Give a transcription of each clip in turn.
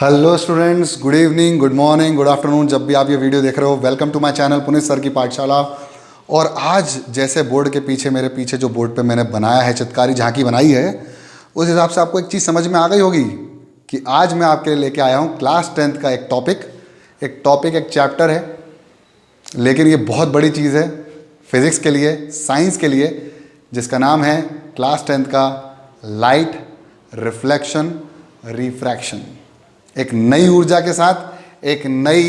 Hello students, good evening, good morning, good afternoon. जब भी आप ये वीडियो देख रहे हो, welcome to my channel Puneet sir की पाठशाला। और आज जैसे बोर्ड के पीछे, मेरे पीछे जो बोर्ड पे मैंने बनाया है, चित्रकारी झांकी बनाई है, उस हिसाब से आपको एक चीज़ समझ में आ गई होगी कि आज मैं आपके लिए लेके आया हूँ क्लास 10th का एक टॉपिक, एक चैप्टर है, लेकिन ये बहुत बड़ी चीज़ है फिज़िक्स के लिए, साइंस के लिए, जिसका नाम है क्लास 10th का लाइट, रिफ्लेक्शन, रिफ्रैक्शन। एक नई ऊर्जा के साथ, एक नई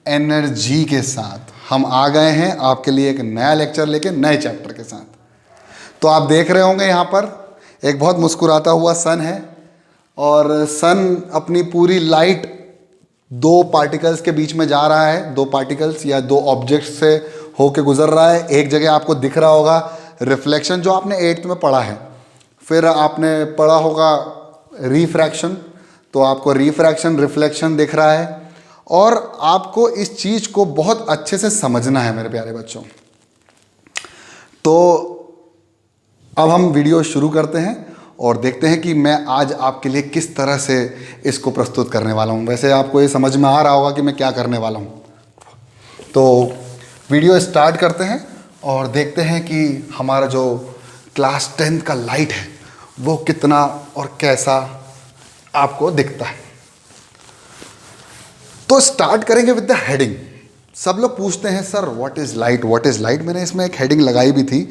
एनर्जी के साथ हम आ गए हैं आपके लिए एक नया लेक्चर लेके, नए चैप्टर के साथ। तो आप देख रहे होंगे यहाँ पर एक बहुत मुस्कुराता हुआ सन है, और सन अपनी पूरी लाइट दो पार्टिकल्स के बीच में जा रहा है, दो पार्टिकल्स या दो ऑब्जेक्ट्स से होके गुजर रहा है। एक जगह आपको दिख रहा होगा रिफ्लेक्शन, जो आपने 8th में पढ़ा है। फिर आपने पढ़ा होगा रिफ्रैक्शन, तो आपको रिफ्रैक्शन, रिफ्लेक्शन दिख रहा है। और आपको इस चीज़ को बहुत अच्छे से समझना है मेरे प्यारे बच्चों। तो अब हम वीडियो शुरू करते हैं और देखते हैं कि मैं आज आपके लिए किस तरह से इसको प्रस्तुत करने वाला हूँ। वैसे आपको ये समझ में आ रहा होगा कि मैं क्या करने वाला हूँ। तो वीडियो स्टार्ट करते हैं और देखते हैं कि हमारा जो क्लास 10th का लाइट है वो कितना और कैसा आपको दिखता है। तो स्टार्ट करेंगे विद द हेडिंग। सब लोग पूछते हैं sir what is light, what is light. मैंने इसमें एक हेडिंग लगाई भी थी।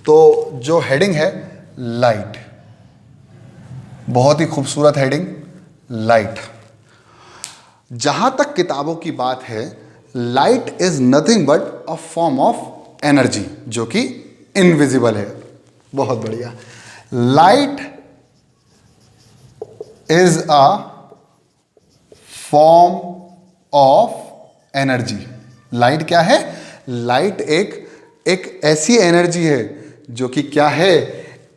तो जो हेडिंग है लाइट, बहुत ही खूबसूरत हेडिंग, लाइट। जहां तक किताबों की बात है, light is nothing but a form of energy जो कि इनविजिबल है। बहुत बढ़िया। Light is a form of energy. Light क्या है? लाइट एक ऐसी एनर्जी है जो कि क्या है?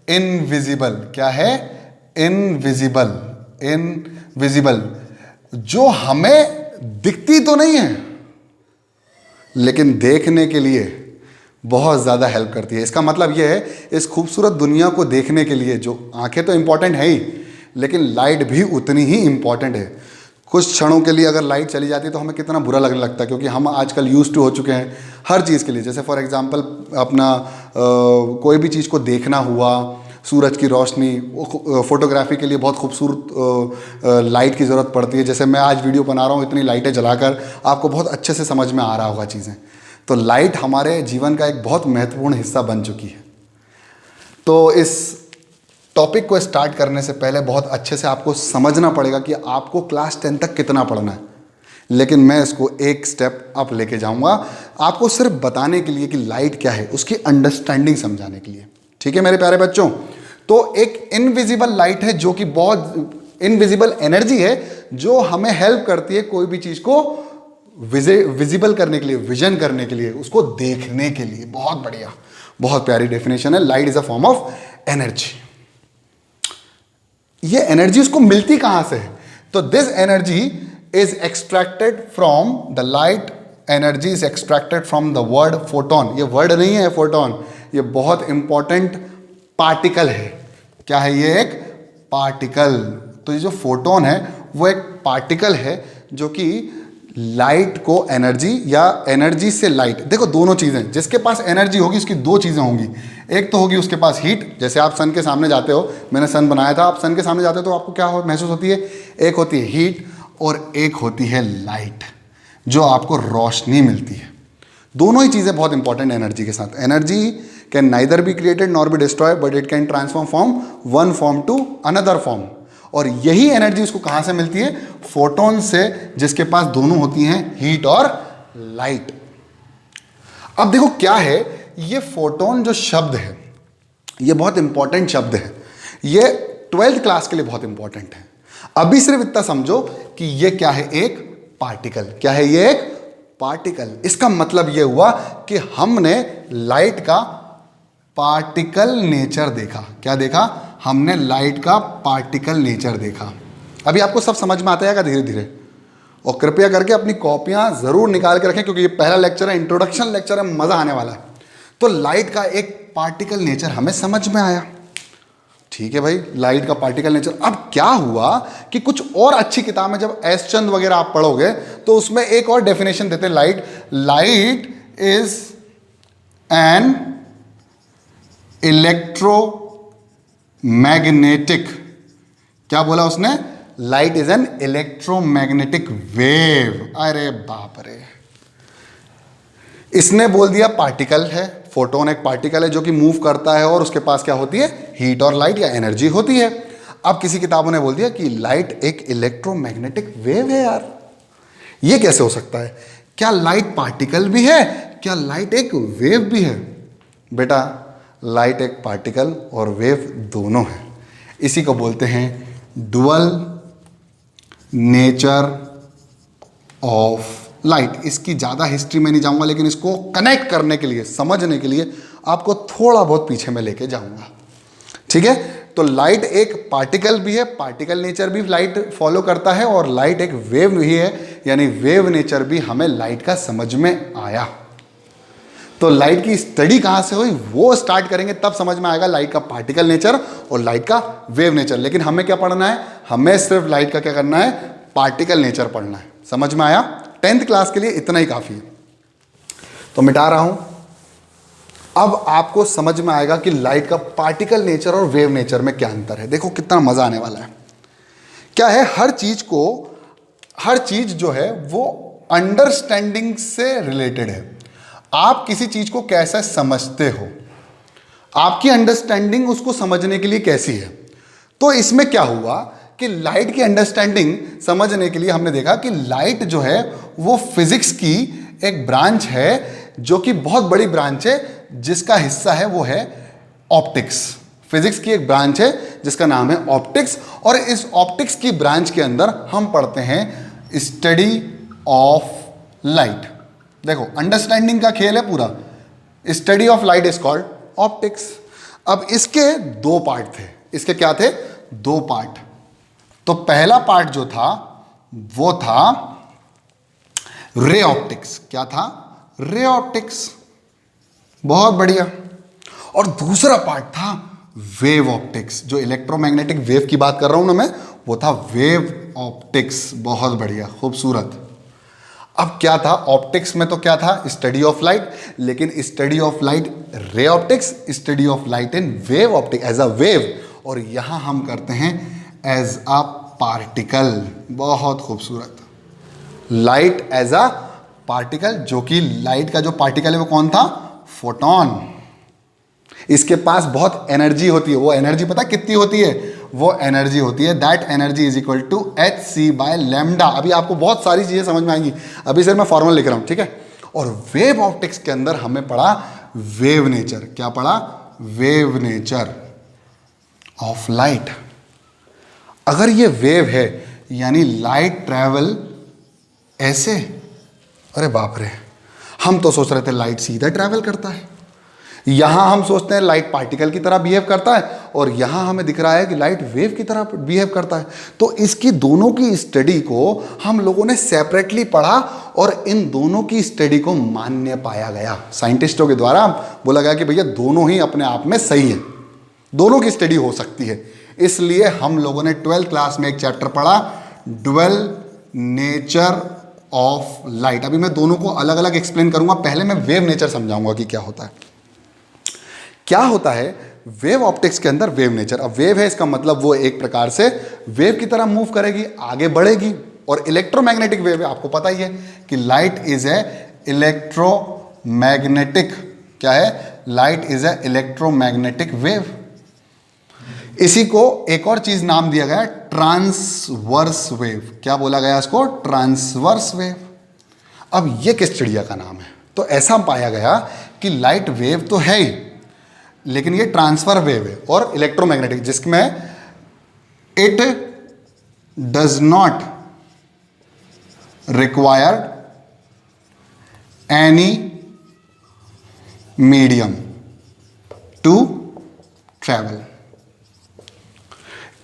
इनविजिबल। क्या है? इनविजिबल। इनविजिबल, जो हमें दिखती तो नहीं है लेकिन देखने के लिए बहुत ज़्यादा हेल्प करती है। इसका मतलब यह है, इस खूबसूरत दुनिया को देखने के लिए जो आंखें तो इंपॉर्टेंट है ही, लेकिन लाइट भी उतनी ही इंपॉर्टेंट है। कुछ क्षणों के लिए अगर लाइट चली जाती है तो हमें कितना बुरा लगने लगता है, क्योंकि हम आजकल यूज्ड टू हो चुके हैं हर चीज़ के लिए। जैसे फॉर एग्जांपल अपना कोई भी चीज़ को देखना हुआ, सूरज की रोशनी, फोटोग्राफी के लिए बहुत खूबसूरत लाइट की ज़रूरत पड़ती है। जैसे मैं आज वीडियो बना रहा हूँ, इतनी लाइटें जलाकर आपको बहुत अच्छे से समझ में आ रहा होगा चीज़ें। तो लाइट हमारे जीवन का एक बहुत महत्वपूर्ण हिस्सा बन चुकी है। तो इस टॉपिक को स्टार्ट करने से पहले बहुत अच्छे से आपको समझना पड़ेगा कि आपको क्लास 10 तक कितना पढ़ना है। लेकिन मैं इसको एक स्टेप अप लेके जाऊंगा, आपको सिर्फ बताने के लिए कि लाइट क्या है, उसकी अंडरस्टैंडिंग समझाने के लिए। ठीक है मेरे प्यारे बच्चों? तो एक इनविजिबल लाइट है जो कि बहुत इनविजिबल एनर्जी है, जो हमें हेल्प करती है कोई भी चीज़ को विजिबल करने के लिए, विजन करने के लिए, उसको देखने के लिए। बहुत बढ़िया, बहुत प्यारी डेफिनेशन है। Light is a form of energy. ये एनर्जी उसको मिलती कहां से है? तो this energy is extracted from the light. Energy is extracted from the word photon. ये वर्ड नहीं है फोटोन, ये बहुत इंपॉर्टेंट पार्टिकल है। क्या है ये? एक पार्टिकल। तो ये जो फोटोन है वो एक पार्टिकल है जो कि लाइट को एनर्जी, या एनर्जी से लाइट, देखो दोनों चीज़ें, जिसके पास एनर्जी होगी उसकी दो चीज़ें होंगी। एक तो होगी उसके पास हीट, जैसे आप सन के सामने जाते हो, मैंने सन बनाया था, आप सन के सामने जाते हो तो आपको क्या महसूस होती है? एक होती है हीट और एक होती है लाइट, जो आपको रोशनी मिलती है। दोनों ही चीज़ें बहुत इंपॉर्टेंट एनर्जी के साथ। Energy can neither be created nor be destroy, but it can transform from one form to another form. और यही एनर्जी उसको कहां से मिलती है? फोटोन से, जिसके पास दोनों होती हैं, हीट और लाइट। अब देखो क्या है ये फोटोन जो शब्द है, ये बहुत इंपॉर्टेंट शब्द है। ये 12th क्लास के लिए बहुत इंपॉर्टेंट है। अभी सिर्फ इतना समझो कि ये क्या है? एक पार्टिकल। क्या है ये? एक पार्टिकल। इसका मतलब ये हुआ कि हमने लाइट का पार्टिकल नेचर देखा। क्या देखा? हमने लाइट का पार्टिकल नेचर देखा। अभी आपको सब समझ में आता जाएगा धीरे धीरे। और कृपया करके अपनी कॉपियां जरूर निकाल के रखें, क्योंकि ये पहला लेक्चर है, इंट्रोडक्शन लेक्चर है, मजा आने वाला है। तो लाइट का एक पार्टिकल नेचर हमें समझ में आया। ठीक है भाई, लाइट का पार्टिकल नेचर। अब क्या हुआ कि कुछ और अच्छी किताब में जब एस चंद वगैरह आप पढ़ोगे तो उसमें एक और डेफिनेशन देते हैं लाइट इज एन इलेक्ट्रोमैग्नेटिक, क्या बोला उसने, light is an electromagnetic wave. अरे बाप रे, इसने बोल दिया पार्टिकल है, फोटोन एक पार्टिकल है जो कि मूव करता है और उसके पास क्या होती है, हीट और लाइट या एनर्जी होती है। अब किसी किताबों ने बोल दिया कि लाइट एक इलेक्ट्रोमैग्नेटिक वेव है। यार ये कैसे हो सकता है? क्या लाइट पार्टिकल भी है, क्या लाइट एक वेव भी है? बेटा लाइट एक पार्टिकल और वेव दोनों है। इसी को बोलते हैं डुअल नेचर ऑफ लाइट। इसकी ज़्यादा हिस्ट्री में नहीं जाऊंगा, लेकिन इसको कनेक्ट करने के लिए, समझने के लिए आपको थोड़ा बहुत पीछे में लेके जाऊंगा। ठीक है, तो लाइट एक पार्टिकल भी है, पार्टिकल नेचर भी लाइट फॉलो करता है, और लाइट एक वेव भी है, यानी वेव नेचर भी हमें लाइट का समझ में आया। तो लाइट की स्टडी कहाँ से हुई वो स्टार्ट करेंगे, तब समझ में आएगा लाइट का पार्टिकल नेचर और लाइट का वेव नेचर। लेकिन हमें क्या पढ़ना है, हमें सिर्फ लाइट का क्या करना है, पार्टिकल नेचर पढ़ना है। समझ में आया? 10th क्लास के लिए इतना ही काफ़ी है। तो मिटा रहा हूं। अब आपको समझ में आएगा कि लाइट का पार्टिकल नेचर और वेव नेचर में क्या अंतर है। देखो कितना मज़ा आने वाला है। क्या है, हर चीज़ जो है वो अंडरस्टैंडिंग से रिलेटेड है। आप किसी चीज़ को कैसे समझते हो, आपकी अंडरस्टैंडिंग उसको समझने के लिए कैसी है। तो इसमें क्या हुआ कि लाइट की अंडरस्टैंडिंग समझने के लिए हमने देखा कि लाइट जो है वो फिजिक्स की एक ब्रांच है, जो कि बहुत बड़ी ब्रांच है, जिसका हिस्सा है वो है ऑप्टिक्स। फिजिक्स की एक ब्रांच है जिसका नाम है ऑप्टिक्स, और इस ऑप्टिक्स की ब्रांच के अंदर हम पढ़ते हैं स्टडी ऑफ लाइट। देखो अंडरस्टैंडिंग का खेल है पूरा। Study of light is called optics. अब इसके दो पार्ट थे। इसके क्या थे? दो पार्ट। तो पहला पार्ट जो था वो था रे ऑप्टिक्स। क्या था? Ray optics. बहुत बढ़िया। और दूसरा पार्ट था वेव ऑप्टिक्स। जो इलेक्ट्रोमैग्नेटिक वेव की बात कर रहा हूं ना मैं, वो था वेव ऑप्टिक्स। बहुत बढ़िया, खूबसूरत। अब क्या था ऑप्टिक्स में? तो क्या था? Study of light. लेकिन study of light ray optics, study of light in wave optics, as a wave. और यहां हम करते हैं एज अ पार्टिकल। बहुत खूबसूरत। लाइट एज अ पार्टिकल, जो कि लाइट का जो पार्टिकल है वो कौन था? फोटोन। इसके पास बहुत एनर्जी होती है। वो एनर्जी पता कितनी होती है? वो एनर्जी होती है that energy is equal to hc/λ। अभी आपको बहुत सारी चीजें समझ में आएंगी, अभी सिर्फ मैं फॉर्मूला लिख रहा हूं, ठीक है। और वेव ऑप्टिक्स के अंदर हमने पढ़ा वेव नेचर। क्या पढ़ा? Wave nature of light. अगर ये वेव है यानी लाइट ट्रैवल ऐसे, अरे बाप रे, हम तो सोच रहे थे लाइट सीधा ट्रैवल करता है। यहां हम सोचते हैं लाइट पार्टिकल की तरह बिहेव करता है, और यहां हमें दिख रहा है कि लाइट वेव की तरह बिहेव करता है। तो इसकी दोनों की स्टडी को हम लोगों ने सेपरेटली पढ़ा, और इन दोनों की स्टडी को मान्य पाया गया। साइंटिस्टों के द्वारा बोला गया कि भैया दोनों ही अपने आप में सही है, दोनों की स्टडी हो सकती है। इसलिए हम लोगों ने 12th क्लास में एक चैप्टर पढ़ा, डुअल नेचर ऑफ लाइट। अभी मैं दोनों को अलग अलग एक्सप्लेन करूंगा। पहले मैं वेव नेचर समझाऊंगा कि क्या होता है। क्या होता है वेव ऑप्टिक्स के अंदर? Wave nature. अब वेव है, इसका मतलब वो एक प्रकार से वेव की तरह मूव करेगी, आगे बढ़ेगी। और इलेक्ट्रोमैग्नेटिक वेव है, आपको पता ही है कि लाइट इज ए इलेक्ट्रोमैग्नेटिक, क्या है? Light is a electromagnetic wave. इसी को एक और चीज नाम दिया गया, ट्रांसवर्स वेव। क्या बोला गया इसको? Transverse wave. अब ये किस चिड़िया का नाम है? तो ऐसा पाया गया कि लाइट वेव तो है ही, लेकिन ये ट्रांसफर वेव है और इलेक्ट्रोमैग्नेटिक, जिसमें it does not require any medium to travel.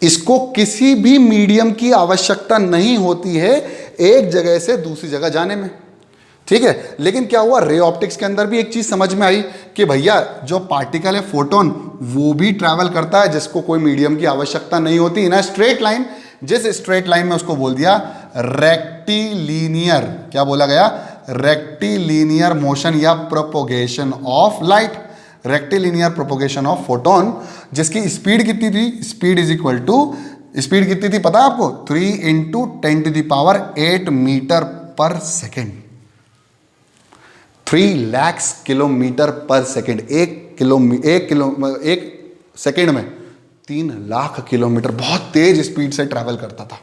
इसको किसी भी मीडियम की आवश्यकता नहीं होती है एक जगह से दूसरी जगह जाने में। ठीक है। लेकिन क्या हुआ, रे ऑप्टिक्स के अंदर भी एक चीज समझ में आई कि भैया जो पार्टिकल है फोटोन वो भी ट्रैवल करता है, जिसको कोई मीडियम की आवश्यकता नहीं होती इन अ स्ट्रेट लाइन। जिस स्ट्रेट लाइन में उसको बोल दिया रेक्टिलीनियर, क्या बोला गया, रेक्टिलीनियर मोशन या propagation of light, rectilinear propagation of photon, जिसकी स्पीड कितनी थी, speed is equal to, speed कितनी थी पता है आपको, 3 × 10⁸ मीटर पर सेकेंड, 3 लाख किलोमीटर पर सेकेंड। एक सेकेंड में 3 लाख किलोमीटर, बहुत तेज स्पीड से ट्रैवल करता था।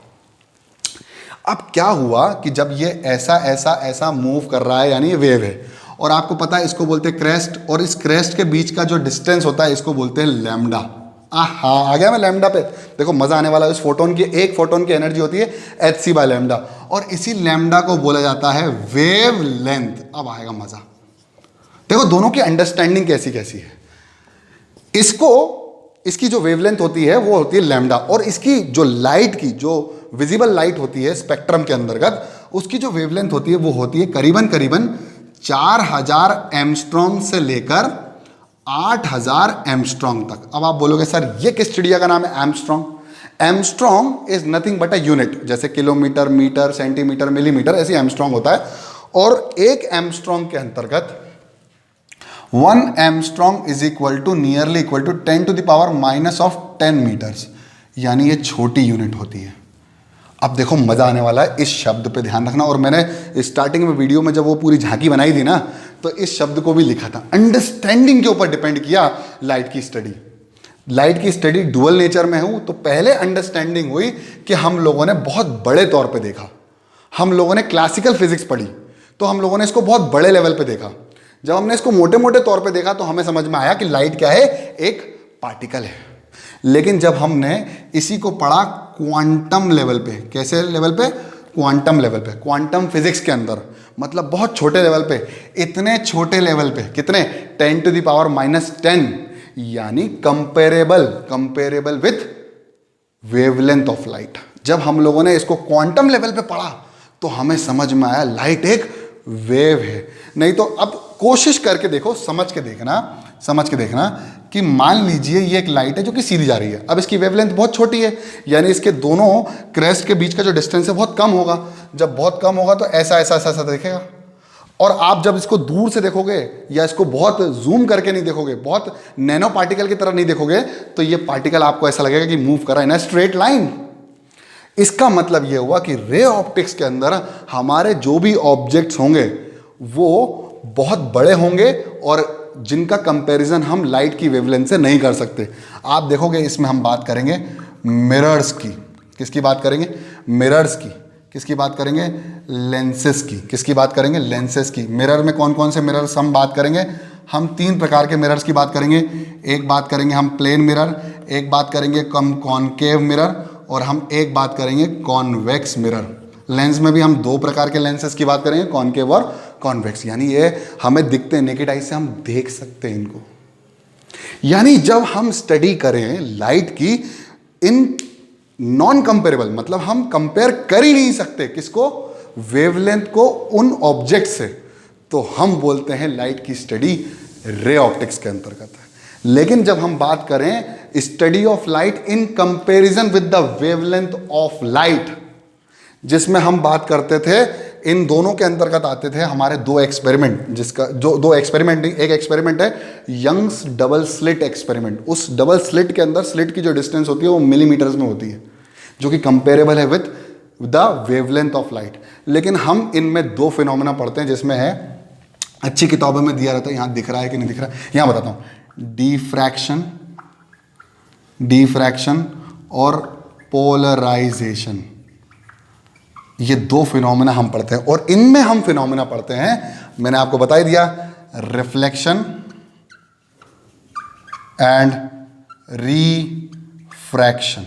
अब क्या हुआ कि जब ये ऐसा ऐसा ऐसा मूव कर रहा है, यानी ये वेव है, और आपको पता है इसको बोलते हैं क्रेस्ट, और इस क्रेस्ट के बीच का जो डिस्टेंस होता है इसको बोलते हैं लैम्डा। हाँ, आ गया मैं लैम्डा पे। देखो मजा आने वाला है। इस फोटोन की, एक फोटोन की एनर्जी होती है hc/λ, और इसी लैम्डा को बोला जाता है वेव लेंथ। अब आएगा मजा। देखो दोनों की अंडरस्टैंडिंग कैसी कैसी है। इसकी जो वेवलेंथ होती है वो होती है लैम्डा, और इसकी जो लाइट की, जो विजिबल लाइट होती है स्पेक्ट्रम के अंतर्गत, उसकी जो वेवलेंथ होती है वो होती है करीबन 4000 एंगस्ट्रॉम से लेकर 8000 एंगस्ट्रॉम तक। अब आप बोलोगे सर ये किस चिड़िया का नाम है angstrom? Angstrom is nothing but a unit, जैसे किलोमीटर, मीटर, सेंटीमीटर, मिलीमीटर, ऐसी एंगस्ट्रॉम होता है। और एक एंगस्ट्रॉम के अंतर्गत 1 angstrom is equal to nearly equal to 10⁻⁻10 metres, यानी ये छोटी यूनिट होती है। अब देखो मजा आने वाला है, इस शब्द पे ध्यान रखना। और मैंने स्टार्टिंग में वीडियो में जब वो पूरी झांकी बनाई थी ना, तो इस शब्द को भी लिखा था। अंडरस्टैंडिंग के ऊपर डिपेंड किया लाइट की स्टडी। लाइट की स्टडी डुअल नेचर में हूं, तो पहले अंडरस्टैंडिंग हुई कि हम लोगों ने बहुत बड़े तौर पे देखा। हम लोगों ने क्लासिकल फिजिक्स पढ़ी, तो हम लोगों ने इसको बहुत बड़े लेवल पे देखा। जब हमने इसको मोटे मोटे तौर पे देखा तो हमें समझ में आया कि लाइट क्या है, एक पार्टिकल है। लेकिन जब हमने इसी को पढ़ा क्वांटम लेवल पे, कैसे लेवल पे, क्वांटम लेवल पे, क्वांटम फिजिक्स के अंदर, मतलब बहुत छोटे लेवल पे, इतने छोटे लेवल पे, कितने, 10⁻⁻10, यानी comparable with wavelength of light. जब हम लोगों ने इसको क्वांटम लेवल पे पढ़ा तो हमें समझ में आया लाइट एक वेव है। नहीं तो अब कोशिश करके देखो, समझ के देखना कि मान लीजिए ये एक लाइट है जो कि सीधी जा रही है। अब इसकी वेवलेंथ बहुत छोटी है, यानी इसके दोनों क्रेस्ट के बीच का जो डिस्टेंस है बहुत कम होगा। जब बहुत कम होगा तो ऐसा ऐसा ऐसा ऐसा दिखेगा। और आप जब इसको दूर से देखोगे या इसको बहुत जूम करके नहीं देखोगे, बहुत नैनो पार्टिकल की तरह नहीं देखोगे, तो ये पार्टिकल आपको ऐसा लगेगा कि मूव कर रहा है इन अ स्ट्रेट लाइन। इसका मतलब यह हुआ कि रे ऑप्टिक्स के अंदर हमारे जो भी ऑब्जेक्ट्स होंगे वो बहुत बड़े होंगे, और जिनका कंपैरिजन हम लाइट की वेवलेंथ से नहीं कर सकते। आप देखोगे इसमें हम बात करेंगे मिरर्स की। किसकी बात करेंगे? मिरर्स की। किसकी बात करेंगे? लेंसेस की। किसकी बात करेंगे? लेंसेस की। मिरर में कौन कौन से मिरर्स हम बात करेंगे? हम 3 प्रकार के मिरर्स की बात करेंगे। एक बात करेंगे हम प्लेन मिरर, एक बात करेंगे कॉनकेव मिरर, और हम एक बात करेंगे कॉन्वेक्स मिरर। लेंस में भी हम 2 प्रकार के लेंसेस की बात करेंगे, कॉनकेव और कॉन्वेक्स। यानी ये हमें दिखते हैं, नेकेड आई से हम देख सकते हैं इनको। यानी जब हम स्टडी करें लाइट की इन नॉन कंपेरेबल, मतलब हम कंपेयर कर ही नहीं सकते किसको, वेवलेंथ को उन ऑब्जेक्ट से, तो हम बोलते हैं लाइट की स्टडी रे ऑप्टिक्स के अंतर्गत है। लेकिन जब हम बात करें study of light in comparison with the wavelength of light, जिसमें हम बात करते थे, इन दोनों के अंतर्गत आते थे हमारे 2 एक्सपेरिमेंट, जिसका जो 2 एक्सपेरिमेंट, एक एक्सपेरिमेंट है यंग्स डबल स्लिट एक्सपेरिमेंट। उस डबल स्लिट के अंदर स्लिट की जो डिस्टेंस होती है वो मिलीमीटर्स में होती है, जो कि कंपेरेबल है with the wavelength of light. लेकिन हम इनमें 2 फिनोमेना पढ़ते हैं, जिसमें है, अच्छी किताबों में दिया रहता है, यहाँ दिख रहा है कि नहीं दिख रहा है, यहाँ बताता हूँ, डिफ्रैक्शन और पोलराइजेशन। ये 2 फिनोमेना हम पढ़ते हैं, और इनमें हम फिनोमेना पढ़ते हैं, मैंने आपको बता ही दिया, रिफ्लेक्शन एंड रिफ्रैक्शन।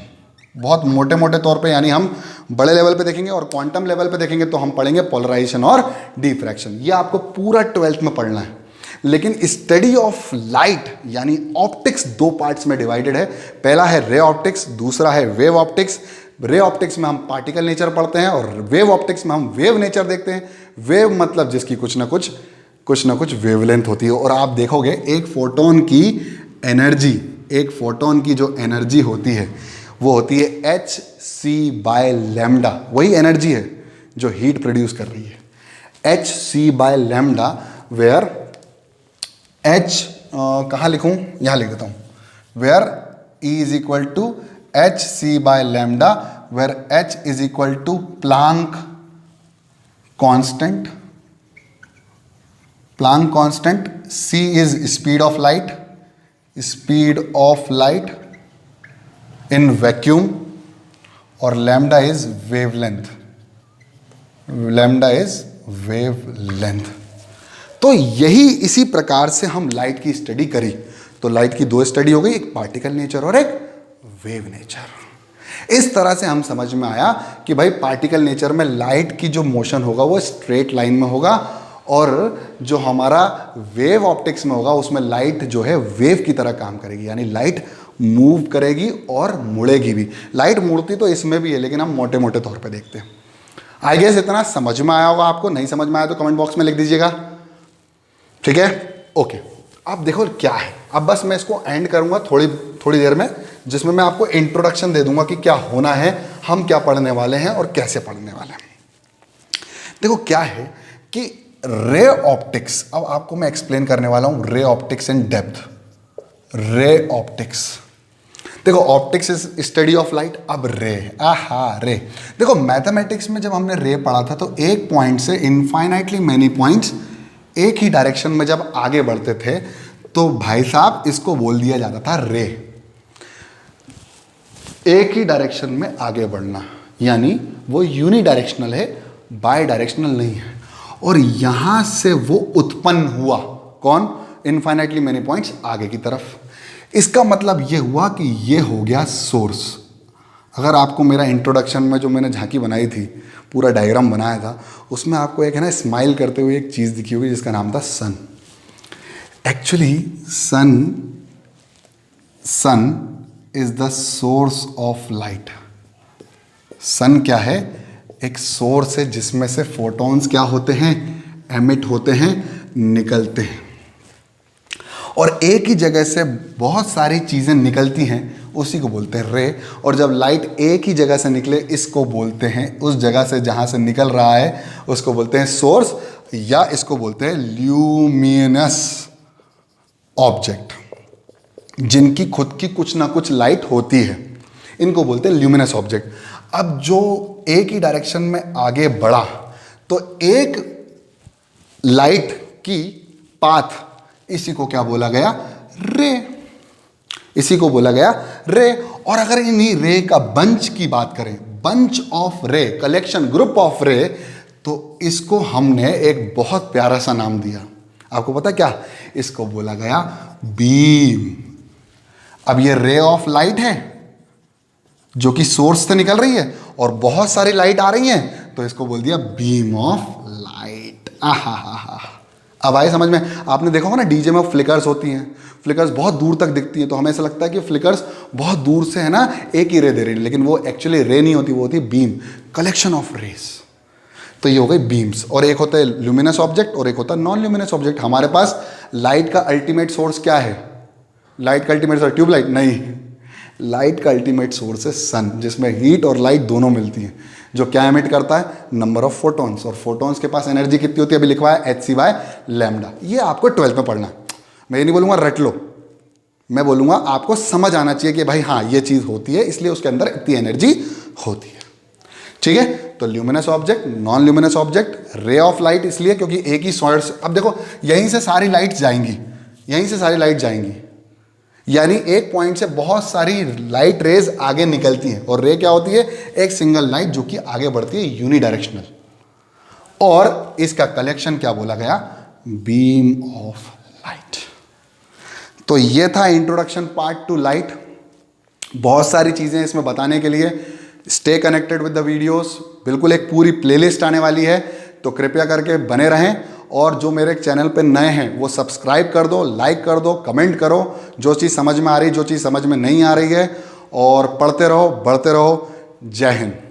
बहुत मोटे मोटे तौर पे, यानी हम बड़े लेवल पे देखेंगे, और क्वांटम लेवल पे देखेंगे तो हम पढ़ेंगे पोलराइजेशन और डिफ्रैक्शन। ये आपको पूरा 12th में पढ़ना है। लेकिन स्टडी ऑफ लाइट यानी ऑप्टिक्स 2 पार्ट्स में डिवाइडेड है। पहला है रे ऑप्टिक्स, दूसरा है वेव ऑप्टिक्स, रे ऑप्टिक्स में हम पार्टिकल नेचर पढ़ते हैं और वेव ऑप्टिक्स में हम वेव नेचर देखते हैं। वेव मतलब जिसकी कुछ ना कुछ वेवलेंथ होती है। और आप देखोगे एक फोटोन की एनर्जी, एक फोटोन की जो एनर्जी होती है वो होती है hc/λ। वही एनर्जी है जो हीट प्रोड्यूस कर रही है, hc/λ, वेयर h कहाँ लिखूं, यहाँ लिख देता हूं, where E is equal to hc/λ, where h is equal to Planck constant, c is speed of light in vacuum, और lambda is wavelength, तो यही इसी प्रकार से हम लाइट की स्टडी करी। तो लाइट की दो स्टडी हो गई, एक पार्टिकल नेचर और एक वेव नेचर। इस तरह से हम समझ में आया कि भाई पार्टिकल नेचर में लाइट की जो मोशन होगा वो स्ट्रेट लाइन में होगा, और जो हमारा वेव ऑप्टिक्स में होगा उसमें लाइट जो है वेव की तरह काम करेगी, यानी लाइट मूव करेगी और मुड़ेगी भी। लाइट मुड़ती तो इसमें भी है, लेकिन हम मोटे मोटे तौर पे देखते हैं। आई गेस इतना समझ में आया होगा आपको। नहीं समझ में आया तो कमेंट बॉक्स में लिख दीजिएगा, ठीक है? ओके, अब देखो क्या है। अब बस मैं इसको एंड करूंगा थोड़ी देर में, जिसमें मैं आपको इंट्रोडक्शन दे दूंगा कि क्या होना है, हम क्या पढ़ने वाले हैं और कैसे पढ़ने वाले हैं। देखो क्या है कि रे ऑप्टिक्स, अब आपको मैं एक्सप्लेन करने वाला हूं ray optics in depth. Ray optics, देखो optics is study of light. अब रे, रे, देखो मैथमेटिक्स में जब हमने रे पढ़ा था तो एक पॉइंट से इनफाइनाइटली मैनी पॉइंट्स एक ही डायरेक्शन में जब आगे बढ़ते थे तो भाई साहब इसको बोल दिया जाता था रे। एक ही डायरेक्शन में आगे बढ़ना, यानी वो यूनी डायरेक्शनल है, बाय डायरेक्शनल नहीं है। और यहां से वो उत्पन्न हुआ, कौन? इनफाइनाइटली मेनी पॉइंट्स आगे की तरफ। इसका मतलब ये हुआ कि ये हो गया सोर्स। अगर आपको मेरा इंट्रोडक्शन में जो मैंने झांकी बनाई थी, पूरा डायग्राम बनाया था, उसमें आपको एक है ना स्माइल करते हुए एक चीज़ दिखी होगी जिसका नाम था sun. Actually sun is the source of light. Sun क्या है? एक सोर्स है जिसमें से फोटॉन्स क्या होते हैं? एमिट होते हैं, निकलते हैं। और एक ही जगह से बहुत सारी चीज़ें निकलती हैं, उसी को बोलते हैं रे। और जब लाइट एक ही जगह से निकले, इसको बोलते हैं, उस जगह से जहाँ से निकल रहा है उसको बोलते हैं सोर्स, या इसको बोलते हैं ल्यूमिनस ऑब्जेक्ट, जिनकी खुद की कुछ ना कुछ लाइट होती है, इनको बोलते हैं ल्यूमिनस ऑब्जेक्ट। अब जो एक ही डायरेक्शन में आगे बढ़ा तो एक लाइट की पाथ, इसी को क्या बोला गया? रे। इसी को बोला गया रे। और अगर इन्हीं रे का बंच की बात करें, बंच ऑफ रे, कलेक्शन, ग्रुप ऑफ रे, तो इसको हमने एक बहुत प्यारा सा नाम दिया। आपको पता क्या? इसको बोला गया बीम। अब ये रे ऑफ लाइट है जो कि सोर्स से निकल रही है और बहुत सारी लाइट आ रही है, तो इसको बोल दिया बीम ऑफ लाइट। अब आए समझ में? आपने देखा होगा ना डीजे में फ्लिकर्स होती हैं, फ्लिकर्स बहुत दूर तक दिखती हैं, तो हमें ऐसा लगता है कि फ्लिकर्स बहुत दूर से है ना एक ही रे दे रही है, लेकिन वो एक्चुअली रे नहीं होती, वो होती है बीम, कलेक्शन ऑफ रेस। तो ये हो गई बीम्स। और एक होता है ल्यूमिनस ऑब्जेक्ट और एक होता है नॉन ल्यूमिनस ऑब्जेक्ट। हमारे पास लाइट का अल्टीमेट सोर्स क्या है? लाइट का अल्टीमेट सोर्स ट्यूबलाइट नहीं, लाइट का अल्टीमेट सोर्स है सन, जिसमें हीट और लाइट दोनों मिलती हैं, जो क्या एमिट करता है? Number of photons. और फोटॉन्स के पास एनर्जी कितनी होती है? अभी लिखवा है hc/λ। ये आपको 12th में पढ़ना है। मैं ये नहीं बोलूँगा रट लो, मैं बोलूँगा आपको समझ आना चाहिए कि भाई हाँ ये चीज़ होती है, इसलिए उसके अंदर इतनी एनर्जी होती है। ठीक है? तो luminous object, non luminous object, ray of light इसलिए क्योंकि एक ही सोर्स। अब देखो यहीं से सारी लाइट जाएंगी, यहीं से सारी लाइट जाएंगी, यानी एक पॉइंट से बहुत सारी लाइट रेज आगे निकलती हैं। और रे क्या होती है? एक सिंगल लाइट जो कि आगे बढ़ती है यूनी डायरेक्शनल। और इसका कलेक्शन क्या बोला गया? Beam of light. तो ये था इंट्रोडक्शन पार्ट टू लाइट। बहुत सारी चीजें इसमें बताने के लिए। Stay connected with the videos. बिल्कुल एक पूरी प्लेलिस्ट आने वाली है, तो कृपया करके बने रहें। और जो मेरे चैनल पे नए हैं वो सब्सक्राइब कर दो, लाइक कर दो, कमेंट करो, जो चीज़ समझ में आ रही, जो चीज़ समझ में नहीं आ रही है, और पढ़ते रहो, बढ़ते रहो। जय हिंद।